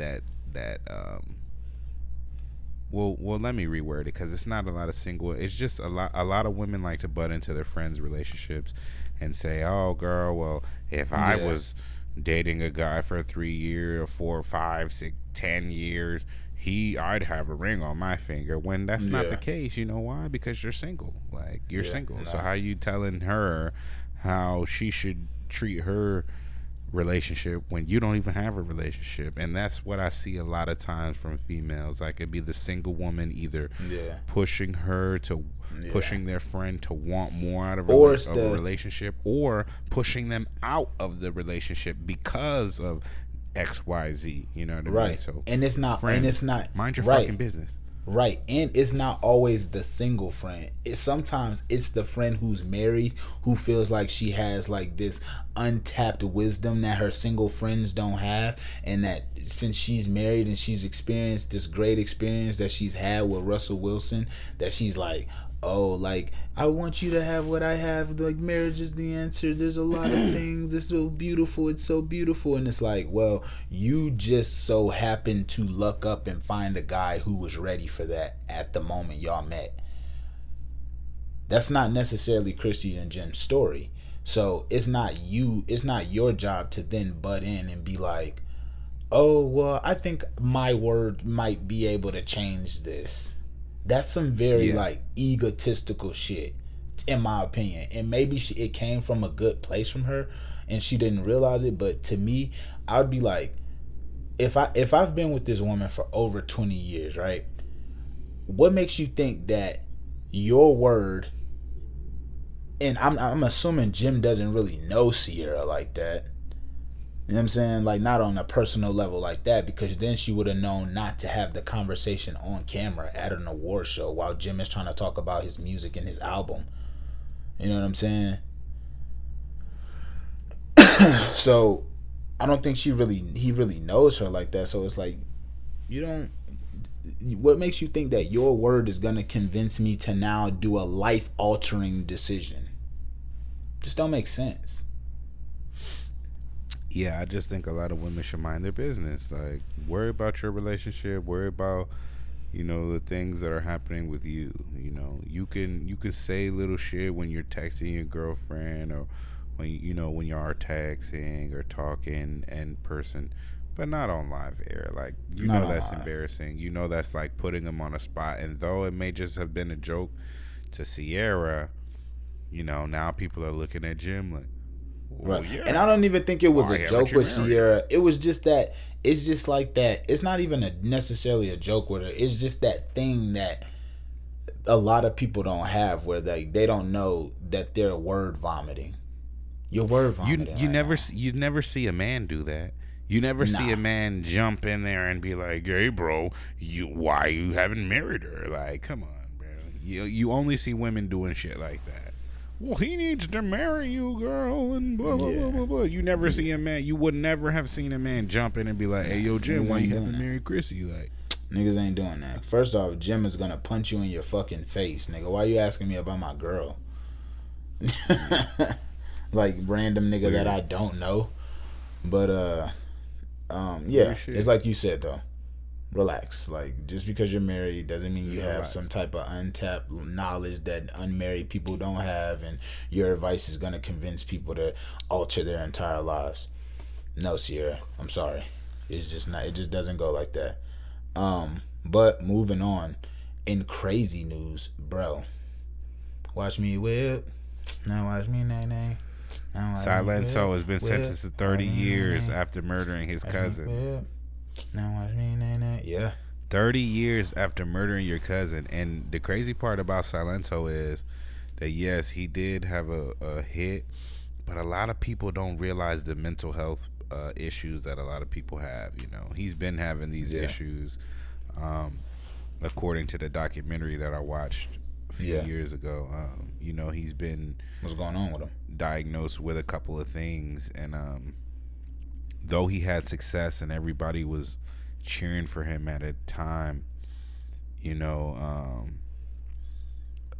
well, let me reword it, because it's not a lot of single. It's just a lot of women like to butt into their friends' relationships and say, "Oh, girl, well, if I was dating a guy for 3 years or 4, 5, 6, 10 years, I'd have a ring on my finger." When that's not the case. You know why? Because you're single. You're single. So how you telling her how she should treat her relationship when you don't even have a relationship. And that's what I see a lot of times from females. Like, it'd be the single woman either pushing her to pushing their friend to want more out of a relationship, or pushing them out of the relationship because of XYZ. You know what I mean? So, and it's not mind your fucking business. Right. And it's not always the single friend. Sometimes it's the friend who's married, who feels like she has like this untapped wisdom that her single friends don't have, and that since she's married and she's experienced this great experience that she's had with Russell Wilson, that she's like, oh, like, I want you to have what I have. Like, marriage is the answer. There's a lot of things. It's so beautiful. It's so beautiful. And it's like, well, you just so happened to luck up and find a guy who was ready for that at the moment y'all met. That's not necessarily Chrissy and Jim's story. So it's not your job to then butt in and be like, oh, well, I think my word might be able to change this. That's some very like egotistical shit, in my opinion. And maybe it came from a good place from her, and she didn't realize it. But to me, I would be like, if I've been with this woman for over 20 years, right? What makes you think that your word? And I'm assuming Jim doesn't really know Ciara like that. You know what I'm saying? Like, not on a personal level like that, because then she would have known not to have the conversation on camera at an award show while Jim is trying to talk about his music and his album. You know what I'm saying? So I don't think he really knows her like that. So it's like, what makes you think that your word is going to convince me to now do a life-altering decision? Just don't make sense. Yeah, I just think a lot of women should mind their business. Like, worry about your relationship. Worry about, the things that are happening with you. You can say little shit when you're texting your girlfriend, or when you are texting or talking in person, but not on live air. Like, that's embarrassing. That's like putting them on a spot. And though it may just have been a joke to Ciara, now people are looking at Jim like, right. Yeah. And I don't even think it was a joke with Ciara. It was just that, it's just like that. It's not even necessarily a joke with her. It's just that thing that a lot of people don't have, where they don't know that they're word vomiting. You're word vomiting. You never see a man do that. You never see a man jump in there and be like, "Hey, bro, why you haven't married her?" Like, come on, bro. You only see women doing shit like that. Well, he needs to marry you, girl, and blah, blah, blah, blah, blah. You never see a man. You would never have seen a man jump in and be like, hey, yo, Jim, why you haven't married Chrissy? Like, niggas ain't doing that. First off, Jim is going to punch you in your fucking face, nigga. Why you asking me about my girl? Like, random nigga that I don't know. But, yeah, it's like you said, though. Relax. Like, just because you're married doesn't mean you have some type of untapped knowledge that unmarried people don't have, and your advice is going to convince people to alter their entire lives. No, Ciara, I'm sorry. It's just not. It just doesn't go like that. But moving on, in crazy news, bro. Watch me whip. Now watch me nay nay. Silento has been sentenced to 30 years after murdering his cousin. Now watch me nay nay. Yeah. 30 years after murdering your cousin. And the crazy part about Silento is that, yes, he did have a hit, but a lot of people don't realize the mental health issues that a lot of people have. He's been having these issues, according to the documentary that I watched a few years ago. He's been, what's going on with him? Diagnosed with a couple of things, and though he had success and everybody was cheering for him at a time,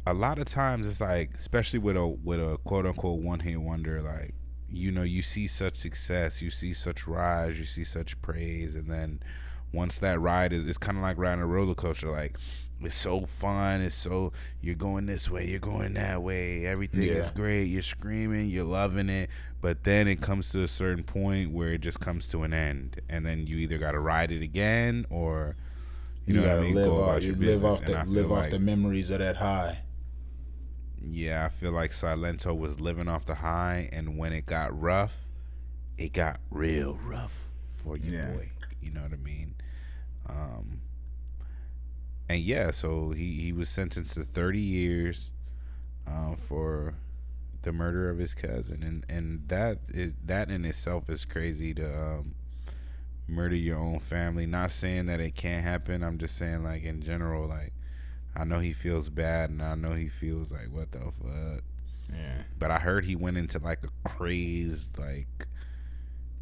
a lot of times it's like, especially with a quote unquote one hit wonder, like, you see such success, you see such rise, you see such praise, and then once that ride it's kind of like riding a roller coaster. Like, it's so fun, you're going this way, you're going that way, everything is great, you're screaming, you're loving it, but then it comes to a certain point where it just comes to an end, and then you either got to ride it again, or you know what I mean, go about your business. Live off the memories of that high. Yeah, I feel like Silento was living off the high, and when it got rough, it got real rough for you, Yeah. boy. You know what I mean? Um, and yeah, so he was sentenced to 30 years for the murder of his cousin, and that in itself is crazy to murder your own family. Not saying that it can't happen. I'm just saying, like, in general, like, I know he feels bad, and I know he feels like, what the fuck. Yeah. But I heard he went into like a crazed, like,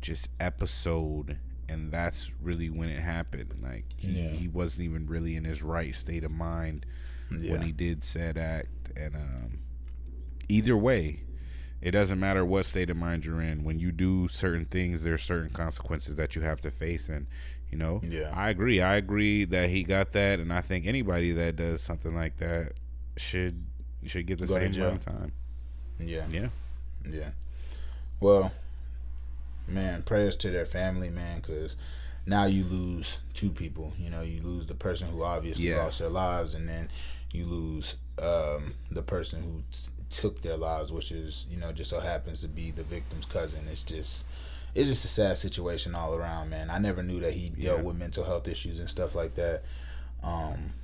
just episode, and that's really when it happened. Like, he wasn't even really in his right state of mind when he did said act. And either way, it doesn't matter what state of mind you're in. When you do certain things, there's certain consequences that you have to face. And Yeah. I agree that he got that, and I think anybody that does something like that should get the Go to same jail. amount of time. Yeah. Yeah. Yeah. Well, man, prayers to their family, man, because now you lose two people. You know, you lose the person who obviously lost their lives, and then you lose the person who took their lives, which is, just so happens to be the victim's cousin. It's just a sad situation all around, man. I never knew that he dealt with mental health issues and stuff like that.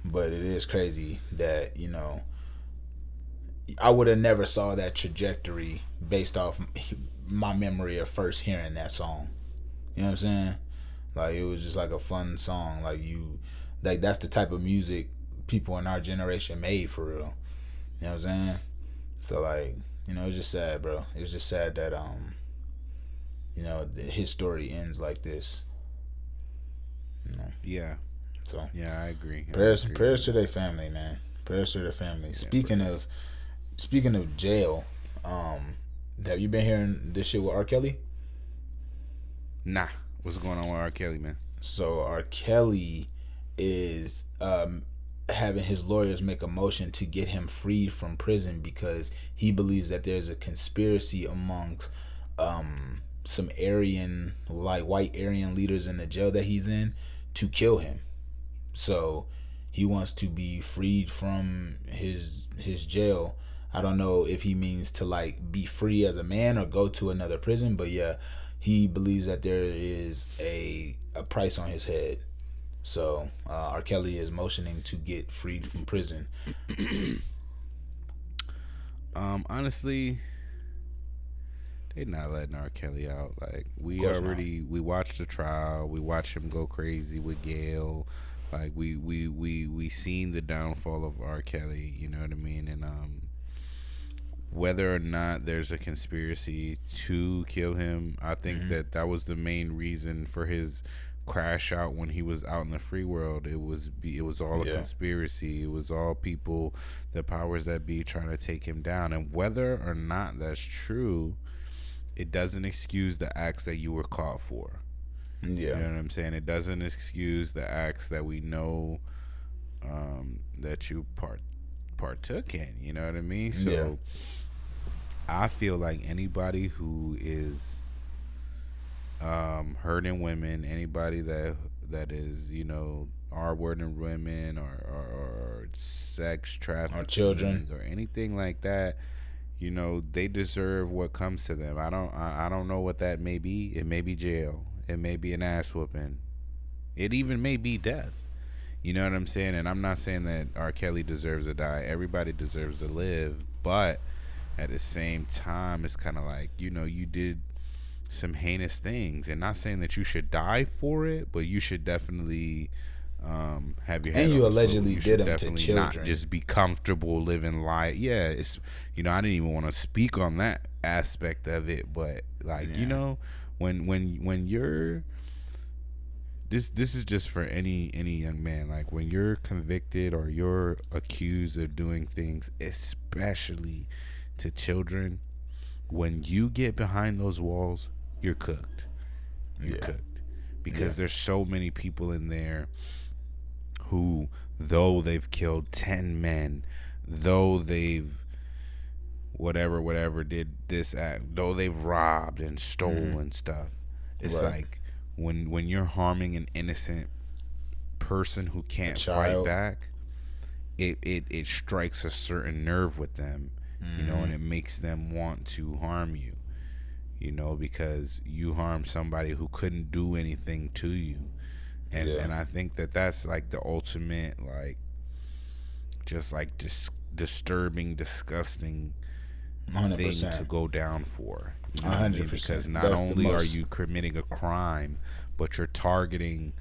But it is crazy that, I would have never saw that trajectory based off my memory of first hearing that song. You know what I'm saying? Like, it was just like a fun song. Like that's the type of music people in our generation made, for real. You know what I'm saying? So, like, it's just sad, bro. It's just sad that his story ends like this. Yeah. So yeah, I agree. Prayers to their family, man. Prayers to their family. Yeah, Speaking of jail, have you been hearing this shit with R. Kelly? Nah. What's going on with R. Kelly, man? So R. Kelly is having his lawyers make a motion to get him freed from prison because he believes that there's a conspiracy amongst some Aryan, like white Aryan leaders in the jail that he's in to kill him. So he wants to be freed from his jail. I don't know if he means to, like, be free as a man or go to another prison, but yeah, he believes that there is a price on his head. So R. Kelly is motioning to get freed from prison. Honestly, they not letting R. Kelly out. Like, we watched the trial. We watched him go crazy with Gail. Like, we seen the downfall of R. Kelly. You know what I mean? And whether or not there's a conspiracy to kill him, I think that was the main reason for his crash out when he was out in the free world. It was all a conspiracy. It was all people, the powers that be, trying to take him down. And whether or not that's true, it doesn't excuse the acts that you were caught for. You know what I'm saying? It doesn't excuse the acts that we know that you partook in. You know what I mean? So I feel like anybody who is hurting women, anybody that is, R-wording women or sex trafficking or children or anything like that, they deserve what comes to them. I don't know what that may be. It may be jail. It may be an ass whooping. It even may be death. You know what I'm saying? And I'm not saying that R. Kelly deserves to die. Everybody deserves to live. But at the same time, it's kind of like, you did some heinous things. And not saying that you should die for it, but you should definitely have your head and you on allegedly you did them to definitely children. not just be comfortable living life. Yeah, it's I didn't even want to speak on that aspect of it, but like when you're this is just for any young man. Like, when you're convicted or you're accused of doing things, especially to children, when you get behind those walls, you're cooked. You're cooked because there's so many people in there who, though they've killed 10 men, though they've whatever did this act, though they've robbed and stolen stuff, it's like when you're harming an innocent person who can't fight back, it strikes a certain nerve with them, and it makes them want to harm you. you know, because you harmed somebody who couldn't do anything to you. And I think that that's like the ultimate, like, just like disturbing, disgusting 100%. thing to go down for. You know what I mean? 100%. Because not That's only are you committing a crime, but you're targeting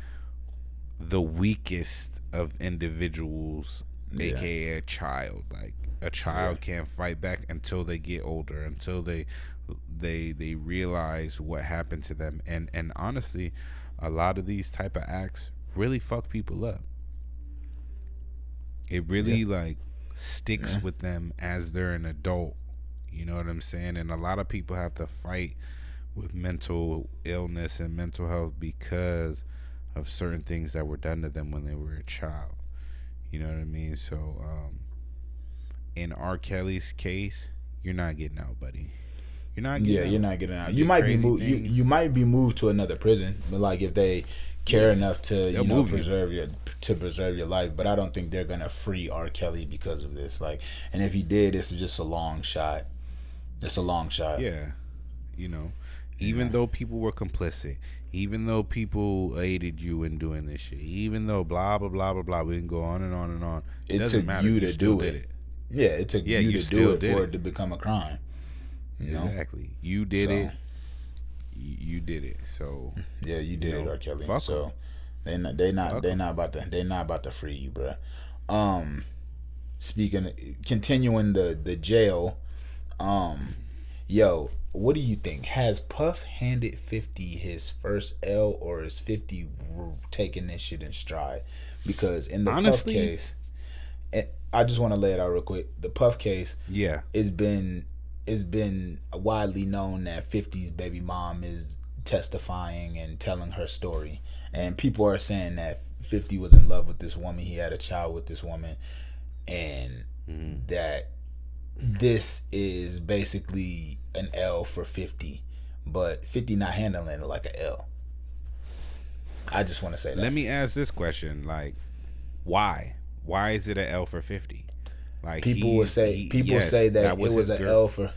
the weakest of individuals, aka a child. Like, a child can't fight back until they get older, until they realize what happened to them. And honestly, a lot of these type of acts really fuck people up. It really like sticks with them as they're an adult. You know what I'm saying? And a lot of people have to fight with mental illness and mental health because of certain things that were done to them when they were a child. You know what I mean? So in R. Kelly's case, you're not getting out, buddy. You're not getting out. You're not getting out. You might be moved. You might be moved to another prison, but like if they care enough to preserve your life. But I don't think they're gonna free R. Kelly because of this. Like, and if he did, this is just a long shot. It's a long shot. Yeah, you know, even though people were complicit, even though people aided you in doing this shit, even though blah blah blah blah blah, we can go on and on and on. It doesn't matter. You to do it. Yeah, it took you to do it for it to become a crime. You know? Exactly. You did it. You did it. So yeah, you did it, R. Kelly. So they not about to free you, bro. Continuing the jail. Yo, what do you think? Has Puff handed 50 his first L, or is 50 taking this shit in stride? Because in the Puff case, I just want to lay it out real quick. The Puff case, it's been widely known that 50's baby mom is testifying and telling her story, and people are saying that 50 was in love with this woman, he had a child with this woman, and that this is basically an L for 50, but 50 not handling it like an L. I just want to say that. Let me ask this question: like, why is it an L for 50? Like, people say that it was an L for.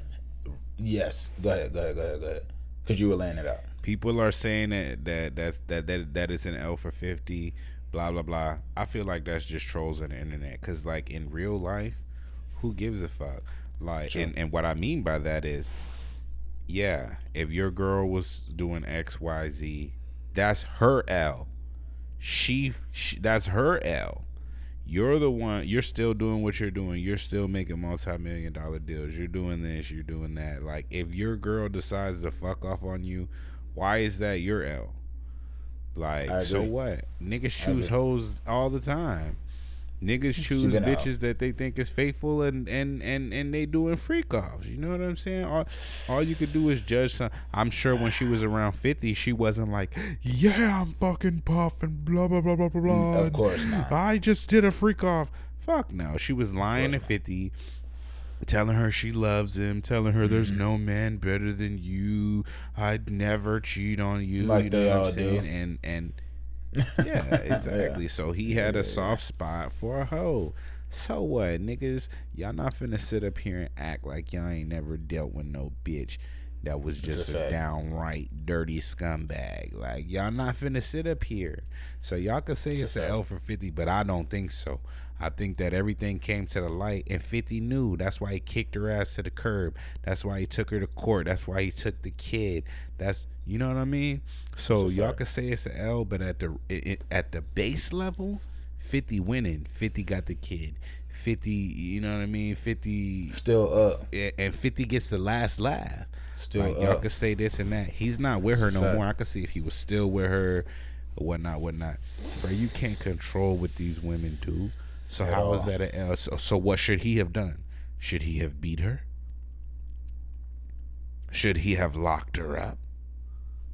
Yes, go ahead. Because you were laying it out. People are saying that it's an L for 50. Blah blah blah. I feel like that's just trolls on the internet. Because like in real life, who gives a fuck? Like, and what I mean by that is, yeah, if your girl was doing XYZ, that's her L. That's her L. You're the one. You're still doing what you're doing. You're still making multi-million-dollar deals. You're doing this. You're doing that. Like, if your girl decides to fuck off on you, why is that your L? Like, so what? Niggas choose hoes all the time. Niggas choose bitches that they think is faithful and they doing freak offs. You know what I'm saying? All you could do is judge some. I'm sure when she was around 50, she wasn't like, yeah, I'm fucking Puff and blah blah blah blah blah blah. Of course not. I just did a freak off. Fuck no. She was lying to 50, telling her she loves him, telling her there's no man better than you. I'd never cheat on you. Like you know they what all I'm saying? do. And yeah, exactly. So he had a soft spot for a hoe. So what, niggas? Y'all not finna sit up here and act like y'all ain't never dealt with no bitch that was just a downright dirty scumbag. Like, y'all not finna sit up here. So y'all could say it's an L for 50, but I don't think so. I think that everything came to the light, and 50 knew. That's why he kicked her ass to the curb. That's why he took her to court. That's why he took the kid. That's, you know what I mean? So y'all could say it's an L, but at the base level, 50 winning. 50 got the kid. 50, you know what I mean? 50 still up, and 50 gets the last laugh. Still like, y'all could say this and that. He's not with her no more. I could see if he was still with her, whatnot. Bro, you can't control what these women do. So how is that an L? So what should he have done? Should he have beat her? Should he have locked her up?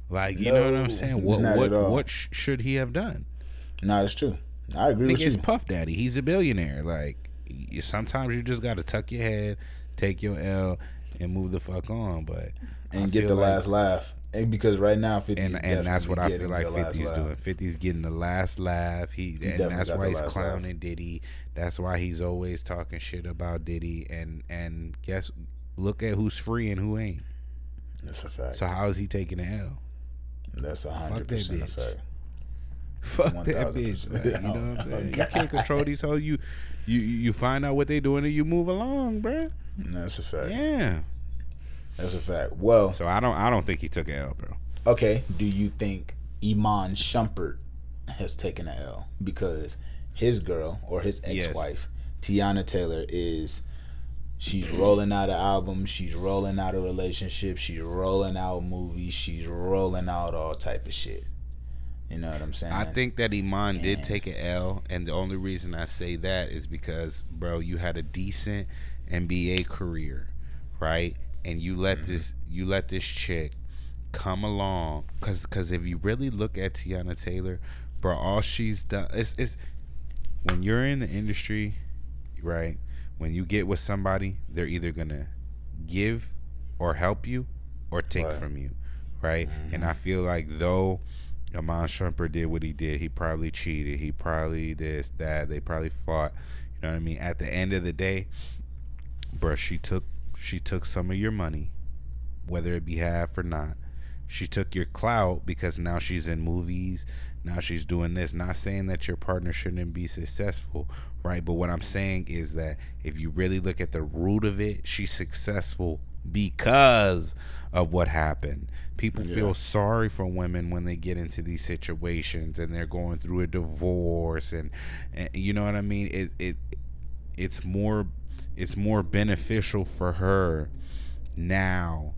Like, you know what I'm saying? What should he have done? No, it's true. I agree with you. It's Puff Daddy. He's a billionaire. Like, sometimes you just gotta tuck your head, take your L, and move the fuck on. But and get the last laugh. Because right now 50 and that's what I feel like 50's doing. 50's getting the last laugh. And that's why he's clowning Diddy. That's why he's always talking shit about Diddy. And look at who's free and who ain't. That's a fact. So how is he taking the L? That's Fuck that 100% a bitch. fact. Fuck that bitch. Like, you know what I'm saying? You can't control these hoes. You find out what they doing and you move along, bruh. That's a fact. Yeah. That's a fact. Well, So I don't think he took an L, bro. okay. Do you think Iman Shumpert has taken an L because his girl or his ex-wife, Teyanna Taylor, she's rolling out an album, she's rolling out a relationship, she's rolling out movies, she's rolling out all type of shit. You know what I'm saying? I think that Iman did take an L, and the only reason I say that is because, bro, you had a decent NBA career, right? And you let this chick come along, cause if you really look at Teyanna Taylor, bro, all she's done is when you're in the industry, right? When you get with somebody, they're either gonna give or help you or take from you, right? And I feel like though Iman Shumpert did what he did, he probably cheated, he probably this, that, they probably fought. You know what I mean? At the end of the day, bro, she took some of your money, whether it be half or not. She took your clout because now she's in movies. Now she's doing this. Not saying that your partner shouldn't be successful, right? But what I'm saying is that if you really look at the root of it, she's successful because of what happened. People feel sorry for women when they get into these situations and they're going through a divorce, and you know what I mean? It's more beneficial for her now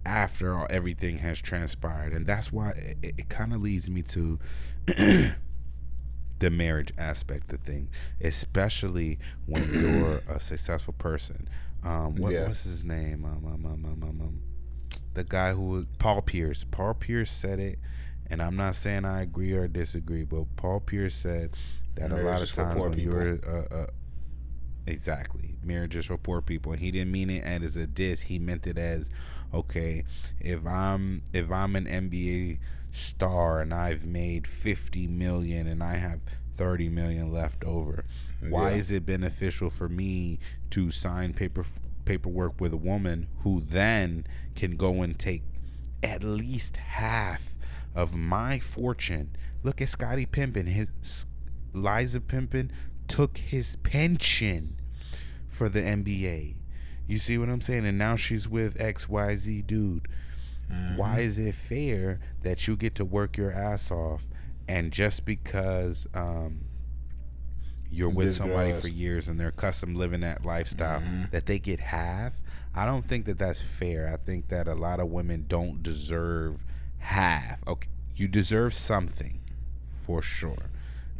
after everything has transpired. And that's why it kind of leads me to the marriage aspect of things, especially when you're a successful person. What's his name? The guy who Paul Pierce said it, and I'm not saying I agree or disagree, but Paul Pierce said that a lot of times when you're exactly, marriages for poor people, and he didn't mean it as a diss. He meant it as, okay, if I'm an NBA star and I've made 50 million and I have 30 million left over, why is it beneficial for me to sign paperwork with a woman who then can go and take at least half of my fortune? Look at Scottie Pippen. Liza Pimpin took his pension for the NBA. You see what I'm saying? And now she's with XYZ dude. Why is it fair that you get to work your ass off, and just because you're with somebody for years and they're custom living that lifestyle, that they get half? I don't think that that's fair. I think that a lot of women don't deserve half. Okay, you deserve something for sure.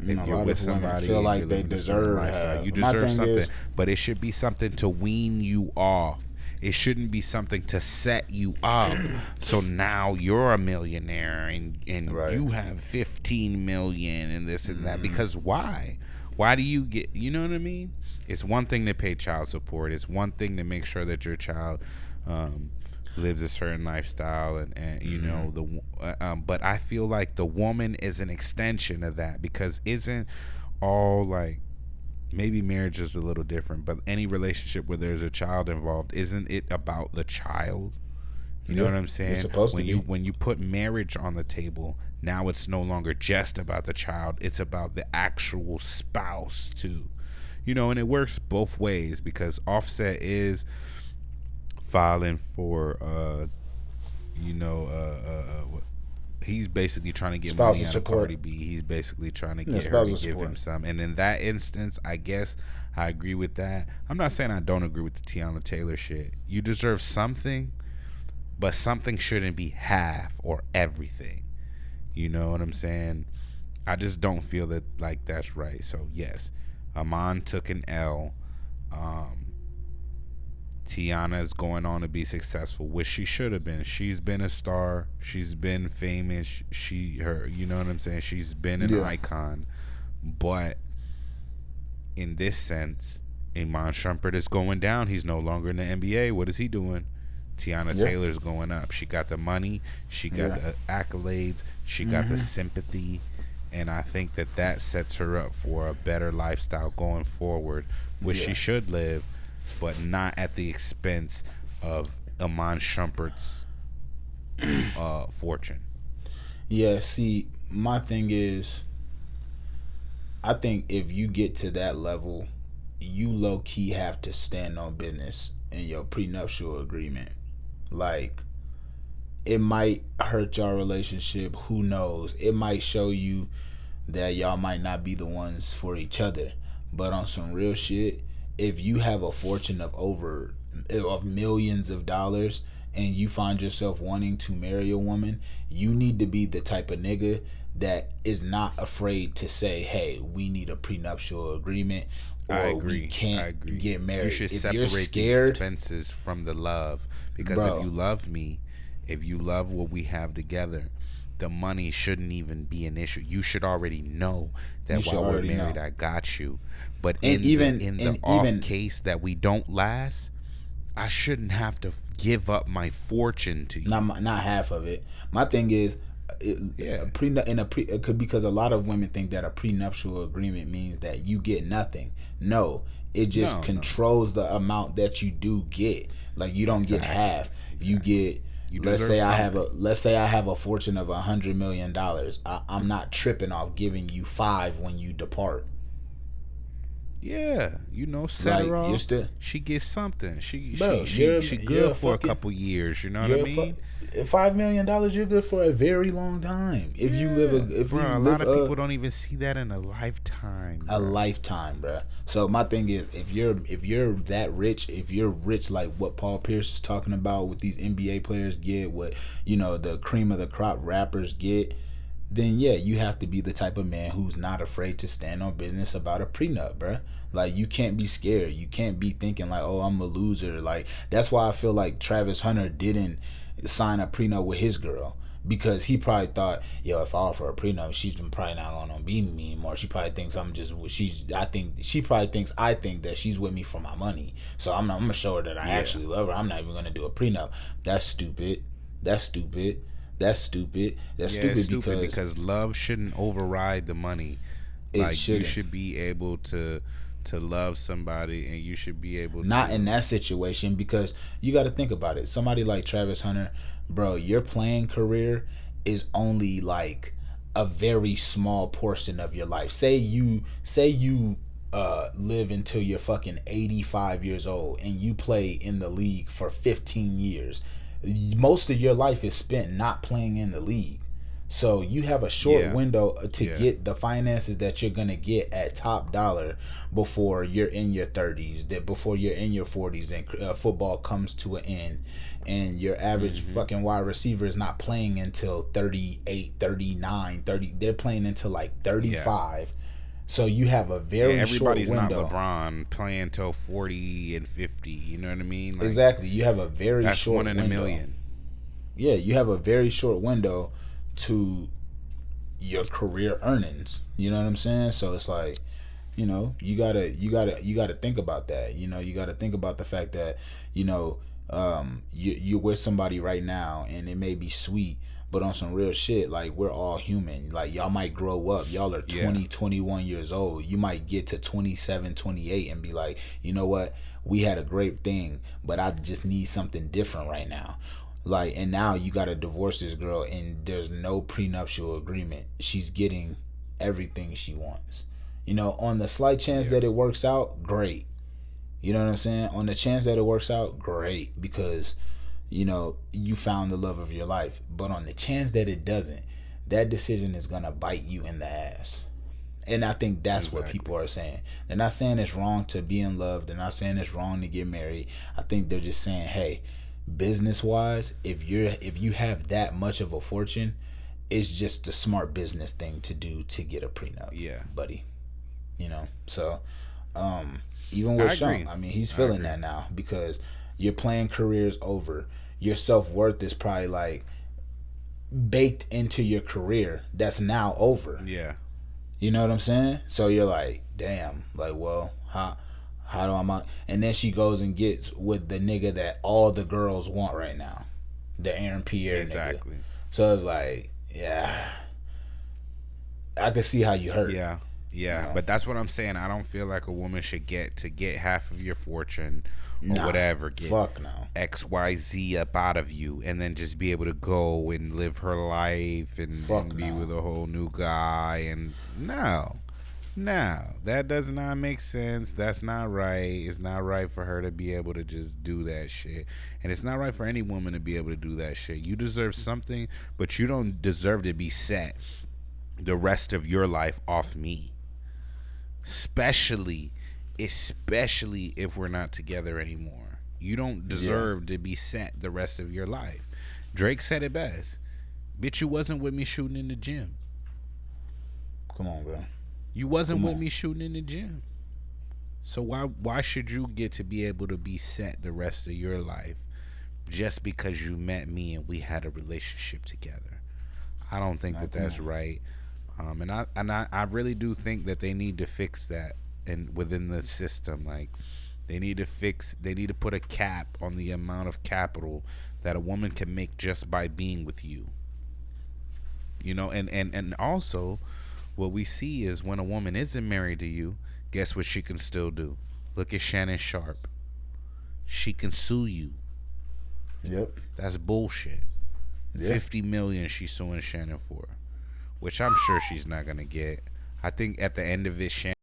If you're with somebody, feel like they deserve. You deserve something, but it should be something to wean you off. It shouldn't be something to set you up. So now you're a millionaire and you have 15 million and this and that. Because why? Why do you get? You know what I mean? It's one thing to pay child support. It's one thing to make sure that your child lives a certain lifestyle, and you know but I feel like the woman is an extension of that, because isn't all, like, maybe marriage is a little different, but any relationship where there's a child involved, isn't it about the child? You know what I'm saying? It's supposed to be. When you put marriage on the table, now it's no longer just about the child, it's about the actual spouse too. You know, and it works both ways, because Offset is filing for he's basically trying to get money out of Cardi B. He's basically trying to get her to give him some. And in that instance, I guess I agree with that. I'm not saying I don't agree with the Teyanna Taylor shit. You deserve something, but something shouldn't be half or everything. You know what I'm saying? I just don't feel that like that's right. So yes, Iman took an L. Teyanna is going on to be successful, which she should have been. She's been a star. She's been famous. You know what I'm saying? She's been an icon. But in this sense, Iman Shumpert is going down. He's no longer in the NBA. What is he doing? Teyanna Taylor's going up. She got the money. She got the accolades. She got the sympathy. And I think that sets her up for a better lifestyle going forward, which she should live, but not at the expense of Iman Shumpert's fortune. Yeah, see, my thing is, I think if you get to that level, you low key have to stand on business in your prenuptial agreement. Like, it might hurt your relationship. Who knows? It might show you that y'all might not be the ones for each other. But on some real shit, if you have a fortune of millions of dollars and you find yourself wanting to marry a woman, you need to be the type of nigga that is not afraid to say, "Hey, we need a prenuptial agreement, I or we agree. I can't agree. get married." You should If separate you're the scared, expenses from the love, because if bro, you love me, if you love what we have together, the money shouldn't even be an issue. You should already know you that should while we're already married, know. I got you. But And in the and off even case that we don't last, I shouldn't have to give up my fortune to you. not half of it. My thing is, Yeah. because a lot of women think that a prenuptial agreement means that you get nothing. No, it just No, no. controls the amount that you do get. Like, you don't get Exactly. half. You Exactly. get. You Let's deserve say something. I have a fortune of $100 million. I'm not tripping off giving you 5 when you depart. Yeah, set Like, her you're off. still, She gets something. She bro. she she she You're good a for a fucking couple years. You know what I You're mean? $5 million. You're good for a very long time. Yeah, If you bro. A live lot of people don't even see that in a lifetime, a bro. lifetime, bro. So my thing is, if you're that rich, if you're rich like what Paul Pierce is talking about, what these NBA players get, what the cream of the crop rappers get, then yeah, you have to be the type of man who's not afraid to stand on business about a prenup, bruh. Like, you can't be scared. You can't be thinking like, oh, I'm a loser. Like, that's why I feel like Travis Hunter didn't sign a prenup with his girl, because he probably thought, yo, if I offer a prenup, she's probably not gonna be with me anymore. She probably thinks she probably thinks I think that she's with me for my money. So I'm gonna show her that I Yeah, actually love her. I'm not even gonna do a prenup. That's stupid. That's stupid. That's stupid. That's yeah. It's stupid stupid because because love shouldn't override the money. it Like, you shouldn't. should be able to love somebody, and you should be able Not in to. that situation, because you got to think about it. Somebody like Travis Hunter, bro, your playing career is only like a very small portion of your life. Say you live until you're fucking 85 years old and you play in the league for 15 years. Most of your life is spent not playing in the league. So you have a short Yeah, window to yeah. get the finances that you're gonna get at top dollar before you're in your 30s, that before you're in your 40s, and football comes to an end, and your average Mm-hmm. fucking wide receiver is not playing until 38, 39, 30. They're playing until like Yeah. 35. So you have a Yeah, very short everybody's not window. LeBron playing till 40 and 50. You know what I mean? Like, Exactly. You have a very that's short one in a window. million. Yeah, you have a very short window to your career earnings. You know what I'm saying? So it's like, you gotta think about that. You gotta think about the fact that, you're with somebody right now and it may be sweet, but on some real shit, like, we're all human. Like, y'all might grow up. Y'all are Yeah. 20, 21 years old. You might get to 27, 28 and be like, you know what? We had a great thing, but I just need something different right now. Like, and now you gotta divorce this girl and there's no prenuptial agreement. She's getting everything she wants. On the slight chance Yeah. that it works out, great. You know what I'm saying? On the chance that it works out, great, because you found the love of your life. But on the chance that it doesn't, that decision is gonna bite you in the ass. And I think that's what people Exactly. are saying. They're not saying it's wrong to be in love. They're not saying it's wrong to get married. I think they're just saying, hey, business wise, if you have that much of a fortune, it's just the smart business thing to do to get a prenup, Yeah. buddy. So even with I Sean, agree. I mean, he's I feeling agree. that now because your playing career is over. Your self-worth is probably like baked into your career that's now over. Yeah. You know what I'm saying? So you're like, damn, like, well, how do I? And then she goes and gets with the nigga that all the girls want right now, the Aaron Pierre nigga. Exactly. So it's like, yeah, I could see how you hurt. Yeah. Yeah, but that's what I'm saying. I don't feel like a woman should get half of your fortune or whatever. Get fuck no. XYZ up out of you, and then just be able to go and live her life and be with a whole new guy. And no, that does not make sense. That's not right. It's not right for her to be able to just do that shit, and it's not right for any woman to be able to do that shit. You deserve something, but you don't deserve to be set the rest of your life off me. Especially if we're not together anymore. You don't deserve to be set the rest of your life. Drake said it best. Bitch, you wasn't with me shooting in the gym. Come on, bro. You wasn't with me shooting in the gym. So why should you get to be able to be set the rest of your life just because you met me and we had a relationship together? I don't think that's right. And I really do think that they need to fix that within the system. Like they need to put a cap on the amount of capital that a woman can make just by being with you. You know, and also what we see is when a woman isn't married to you, guess what she can still do? Look at Shannon Sharp. She can sue you. Yep. That's bullshit. Yeah. 50 million she's suing Shannon for, which I'm sure she's not gonna get. I think at the end of it, Shannon